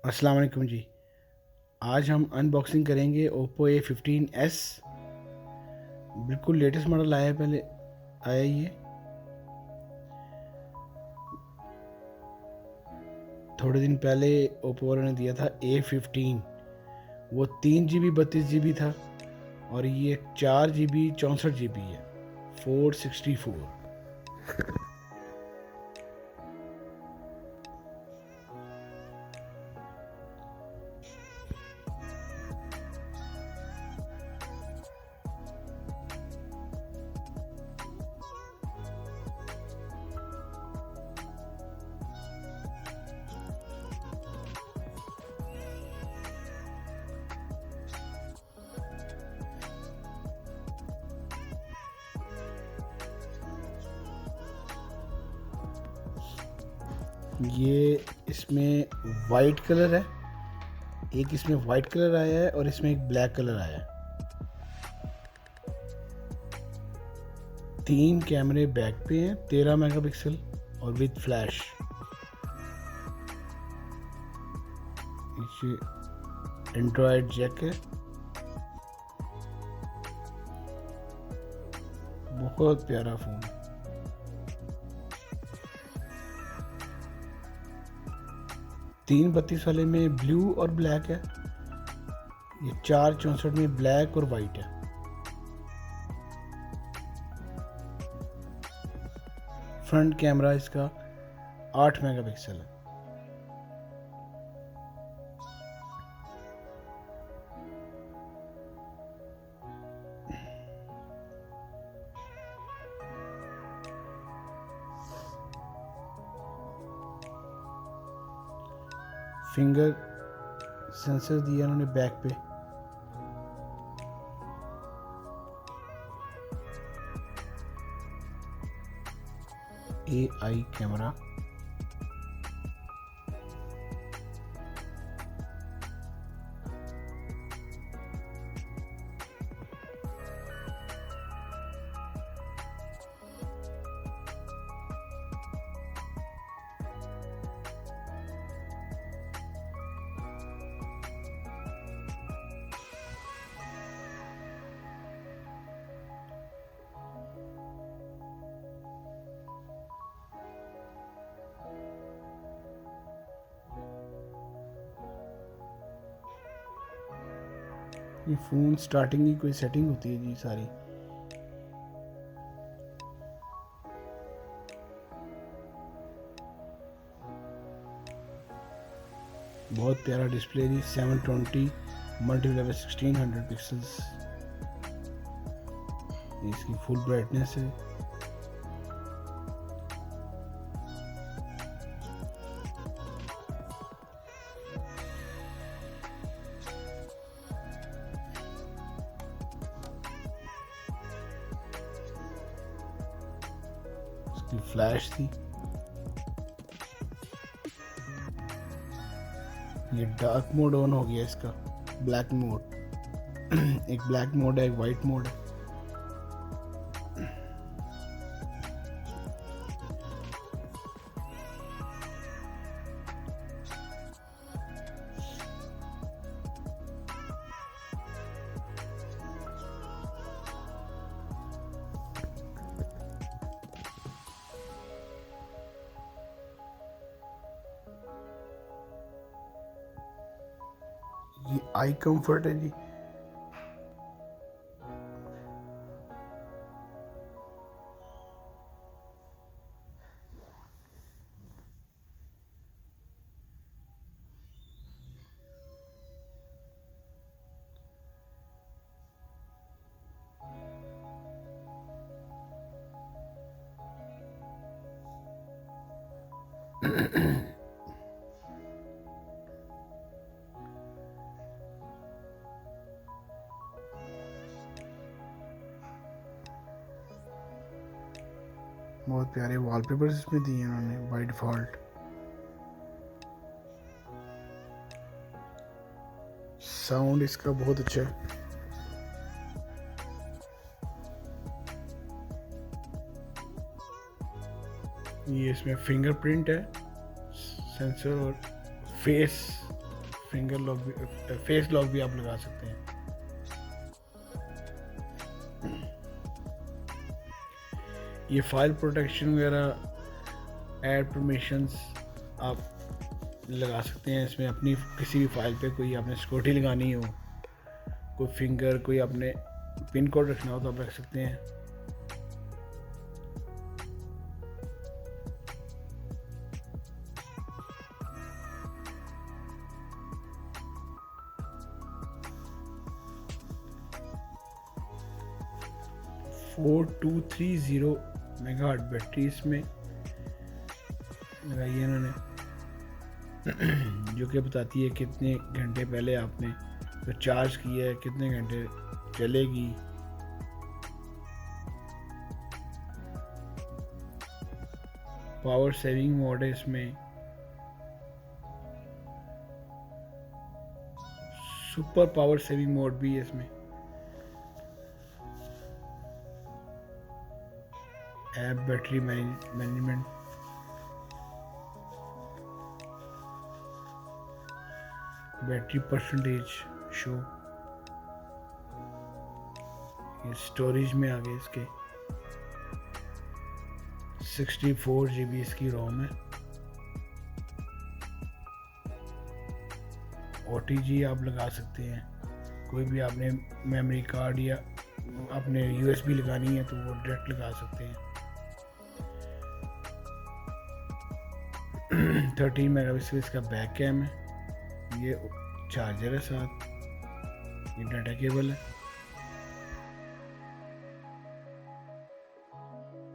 अस्सलाम वालेकुम जी। आज हम अनबॉक्सिंग करेंगे ओप्पो A15s। बिल्कुल लेटेस्ट मॉडल आया है, पहले आया ये थोड़े दिन पहले ओप्पो वालों ने दिया था A15। वो 3 GB 32 GB था और ये 4 GB 64 GB है, 464। ये इसमें वाइट कलर है, एक इसमें वाइट कलर आया है और इसमें एक ब्लैक कलर आया है। 3 कैमरे बैक पे हैं, 13 मेगापिक्सल और विद फ्लैश। ये एंड्रॉयड जैक है, बहुत प्यारा फ़ोन। 332 वाले में ब्लू और ब्लैक है, ये 464 में ब्लैक और वाइट है। फ्रंट कैमरा इसका 8 मेगापिक्सल है। फिंगर सेंसर दिया उन्होंने बैक पे। AI कैमरा, ये फ़ोन स्टार्टिंग की कोई सेटिंग होती है जी सारी। बहुत प्यारा डिस्प्ले जी, 720 मल्टीप्लाई 1600 पिक्सल्स। इसकी फुल ब्राइटनेस है। इसकी फ्लैश थी। ये डार्क मोड ऑन हो गया इसका, ब्लैक मोड। एक ब्लैक मोड है, एक वाइट मोड है। ये आई कंफर्ट है जी। बहुत प्यारे वॉलपेपर्स इसमें दिए उन्होंने बाय डिफ़ॉल्ट। साउंड इसका बहुत अच्छा है। ये इसमें फिंगरप्रिंट है, सेंसर और फेस फिंगर लॉक भी, फेस लॉक भी आप लगा सकते हैं। ये फाइल प्रोटेक्शन वगैरह, ऐड परमिशंस आप लगा सकते हैं इसमें। अपनी किसी भी फाइल पे कोई आपने सिक्योरिटी लगानी हो, कोई फिंगर, कोई आपने पिन कोड रखना हो तो आप रख सकते हैं। $4230 मेगाहर्ट्ज बैटरी इसमें लगाई है इन्होंने, जो कि बताती है कितने घंटे पहले आपने तो चार्ज किया है, कितने घंटे चलेगी। पावर सेविंग मोड है इसमें, सुपर पावर सेविंग मोड भी है इसमें। App battery management, battery percentage show, ये स्टोरेज में आ गए इसके 64 GB इसकी रोम है। OTG आप लगा सकते हैं, कोई भी आपने मेमोरी कार्ड या आपने USB लगानी है तो वो डायरेक्ट लगा सकते हैं। 13 मेगापिक्सल इसका बैक कैम है, ये चार्जर है साथ, ये डाटा केबल है।